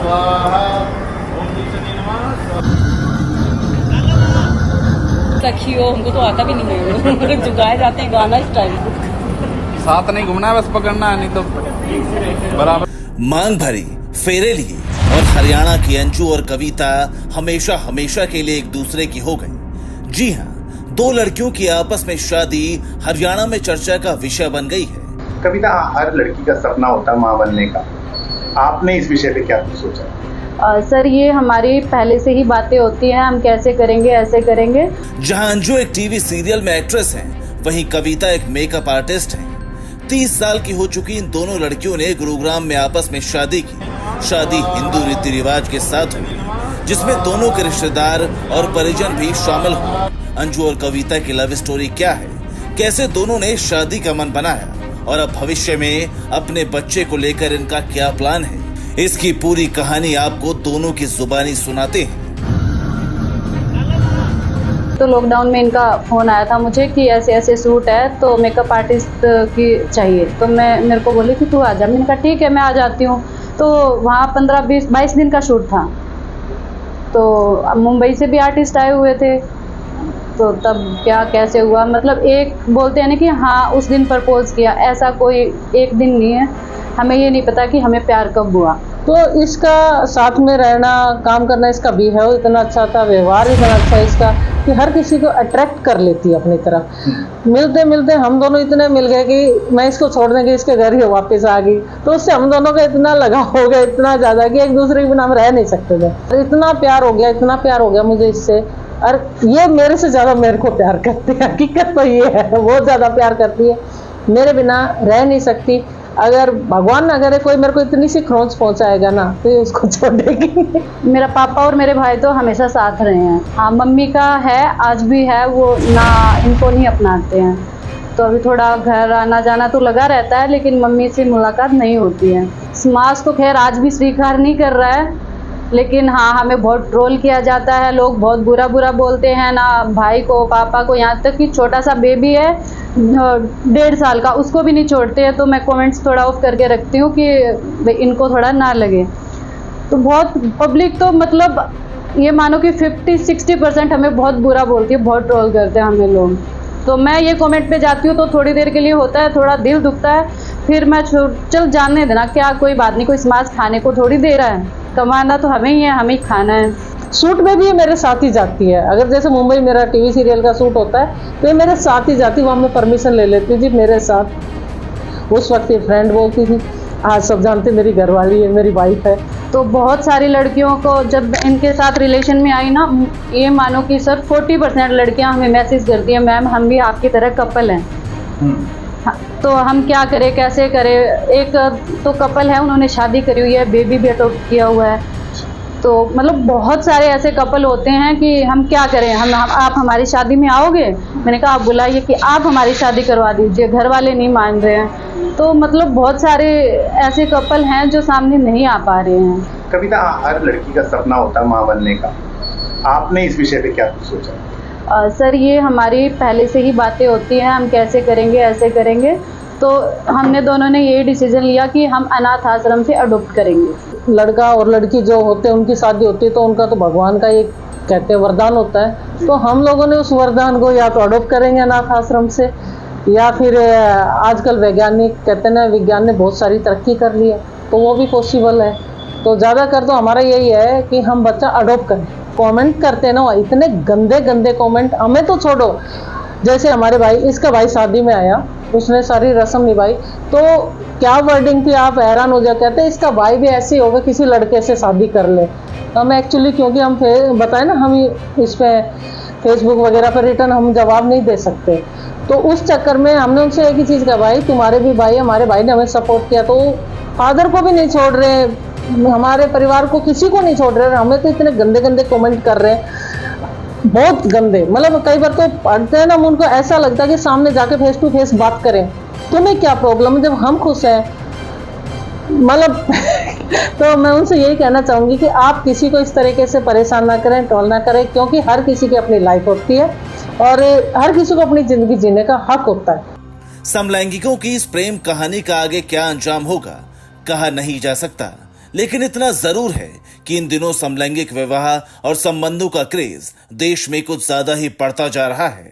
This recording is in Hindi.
स्वाहा ओम दीक्षिते नमः। सखी हो, हमको तो आता भी नहीं है। झुकाए जाते हैं गाना स्टाइल। साथ नहीं घूमना है, बस पकड़ना है, नहीं तो बराबर। मांग भरी, फेरे लिए और हरियाणा की अंजू और कविता हमेशा हमेशा के लिए एक दूसरे की हो गई। जी हाँ, दो लड़कियों की आपस में शादी हरियाणा में चर्चा का विषय बन गई है। कविता, हर लड़की का सपना होता है माँ बनने का। आपने इस विषय पे क्या कुछ सोचा? सर, ये हमारी पहले से ही बातें होती हैं, हम कैसे करेंगे, ऐसे करेंगे। जहां अंजू एक टीवी सीरियल में एक्ट्रेस हैं, वहीं कविता एक मेकअप आर्टिस्ट हैं। 30 साल की हो चुकी इन दोनों लड़कियों ने गुरुग्राम में आपस में शादी की। शादी हिंदू रीति रिवाज के साथ हुई, जिसमें दोनों के रिश्तेदार और परिजन भी शामिल हुए। अंजू और कविता की लव स्टोरी क्या है, कैसे दोनों ने शादी का मन बनाया और अब भविष्य में अपने बच्चे को लेकर इनका क्या प्लान है, इसकी पूरी कहानी आपको दोनों की जुबानी सुनाते हैं। तो लॉकडाउन में इनका फ़ोन आया था मुझे कि ऐसे ऐसे सूट है, तो मेकअप आर्टिस्ट की चाहिए। तो मेरे को बोली कि तू आ जा। मैंने कहा ठीक है, मैं आ जाती हूँ। तो वहाँ 15-20-22 दिन का शूट था। तो मुंबई से भी आर्टिस्ट आए हुए थे। तो तब क्या कैसे हुआ, मतलब एक बोलते हैं ना कि हाँ उस दिन प्रपोज किया, ऐसा कोई एक दिन नहीं है। हमें ये नहीं पता कि हमें प्यार कब हुआ। तो इसका साथ में रहना, काम करना, इसका बिहेव इतना अच्छा था, व्यवहार इतना अच्छा इसका कि हर किसी को अट्रैक्ट कर लेती है अपनी तरफ। मिलते मिलते हम दोनों इतने मिल गए कि मैं इसको छोड़ने के इसके घर ही वापस आ गई। तो उससे हम दोनों का इतना लगाव हो गया, इतना ज़्यादा कि एक दूसरे के बिना हम रह नहीं सकते थे। इतना प्यार हो गया, इतना प्यार हो गया मुझे इससे। और ये मेरे से ज़्यादा मेरे को प्यार करती है। हकीकत तो ये है, बहुत ज़्यादा प्यार करती है, मेरे बिना रह नहीं सकती। अगर भगवान ना करे कोई मेरे को इतनी सी खरोंच पहुंचाएगा ना, तो ये उसको छोड़ेगी। मेरा पापा और मेरे भाई तो हमेशा साथ रहे हैं। हाँ, मम्मी का है, आज भी है, वो ना इनको नहीं अपनाते हैं। तो अभी थोड़ा घर आना जाना तो लगा रहता है, लेकिन मम्मी से मुलाकात नहीं होती है। समाज तो खैर आज भी स्वीकार नहीं कर रहा है, लेकिन हाँ हमें बहुत ट्रोल किया जाता है। लोग बहुत बुरा बुरा बोलते हैं ना, भाई को, पापा को, यहाँ तक कि छोटा सा बेबी है 1.5 साल का, उसको भी नहीं छोड़ते हैं। तो मैं कमेंट्स थोड़ा ऑफ करके रखती हूँ कि इनको थोड़ा ना लगे। तो बहुत पब्लिक तो मतलब ये मानो कि 50-60% हमें बहुत बुरा बोलती है, बहुत ट्रोल करते हैं हमें लोग। तो मैं ये कमेंट पे जाती हूँ तो थोड़ी देर के लिए होता है, थोड़ा दिल दुखता है, फिर मैं चल जानने देना, क्या कोई बात नहीं, कोई समाज खाने को थोड़ी दे रहा है, कमाना तो हमें ही है, हमें ही खाना है। शूट में भी ये मेरे साथ ही जाती है। अगर जैसे मुंबई मेरा टीवी सीरियल का शूट होता है तो ये मेरे साथ ही जाती है, वहाँ मैं परमिशन ले लेती हूँ जी मेरे साथ। उस वक्त ये फ्रेंड बोलती थी, आज सब जानते मेरी घरवाली है, मेरी वाइफ है। तो बहुत सारी लड़कियों को जब इनके साथ रिलेशन में आई ना, ये मानो कि सर 40% लड़कियां हमें मैसेज करती हैं, मैम हम भी आपकी तरह कपल हैं। तो हम क्या करें, कैसे करें। एक तो कपल है, उन्होंने शादी करी हुई है, बेबी भी अडॉप्ट किया हुआ है। तो मतलब बहुत सारे ऐसे कपल होते हैं कि हम क्या करें, आप हमारी शादी में आओगे। मैंने कहा आप बुलाइए कि आप हमारी शादी करवा दीजिए, घर वाले नहीं मान रहे हैं। तो मतलब बहुत सारे ऐसे कपल हैं जो सामने नहीं आ पा रहे हैं। कविता, हर लड़की का सपना होता है माँ बनने का। आपने इस विषय पे क्या कुछ सोचा? सर, ये हमारी पहले से ही बातें होती हैं, हम कैसे करेंगे, ऐसे करेंगे। तो हमने दोनों ने यही डिसीजन लिया कि हम अनाथ आश्रम से अडॉप्ट करेंगे। लड़का और लड़की जो होते हैं उनकी शादी होती है तो उनका तो भगवान का ये कहते हैं वरदान होता है। तो हम लोगों ने उस वरदान को या तो अडॉप्ट करेंगे अनाथ आश्रम से, या फिर आजकल वैज्ञानिक कहते हैं, विज्ञान ने बहुत सारी तरक्की कर ली है तो वो भी पॉसिबल है। तो ज़्यादातर तो हमारा यही है कि हम बच्चा अडॉप्ट करें। कमेंट करते हैं ना इतने गंदे गंदे कमेंट, हमें तो छोड़ो। जैसे हमारे भाई, इसका भाई शादी में आया, उसने सारी रस्म निभाई, तो क्या वर्डिंग थी आप हैरान हो जाए। कहते हैं इसका भाई भी ऐसे ही होगा, किसी लड़के से शादी कर ले। हम एक्चुअली क्योंकि हम बताए ना, हम इस पे फेसबुक वगैरह पर रिटर्न हम जवाब नहीं दे सकते, तो उस चक्कर में हमने उनसे एक ही चीज़ कहा, भाई तुम्हारे भी भाई, हमारे भाई ने हमें सपोर्ट किया, तो फादर को भी नहीं छोड़ रहे, हमारे परिवार को किसी को नहीं छोड़ रहे, हमें तो इतने गंदे गंदे कमेंट कर रहे हैं, बहुत गंदे। मतलब कई बार तो पढ़ते हैं ना, उनको ऐसा लगता है कि सामने जाके फेस टू फेस बात करें, तुम्हें क्या प्रॉब्लम है जब हम खुश हैं। मतलब तो मैं उनसे यही कहना चाहूँगी कि आप किसी को इस तरीके से परेशान ना करें, ट्रोल ना करें, क्योंकि हर किसी की अपनी लाइफ होती है और हर किसी को अपनी जिंदगी जीने का हक होता है। समलैंगिकों की इस प्रेम कहानी का आगे क्या अंजाम होगा कहा नहीं जा सकता, लेकिन इतना जरूर है कि इन दिनों समलैंगिक विवाह और संबंधों का क्रेज देश में कुछ ज्यादा ही बढ़ता जा रहा है।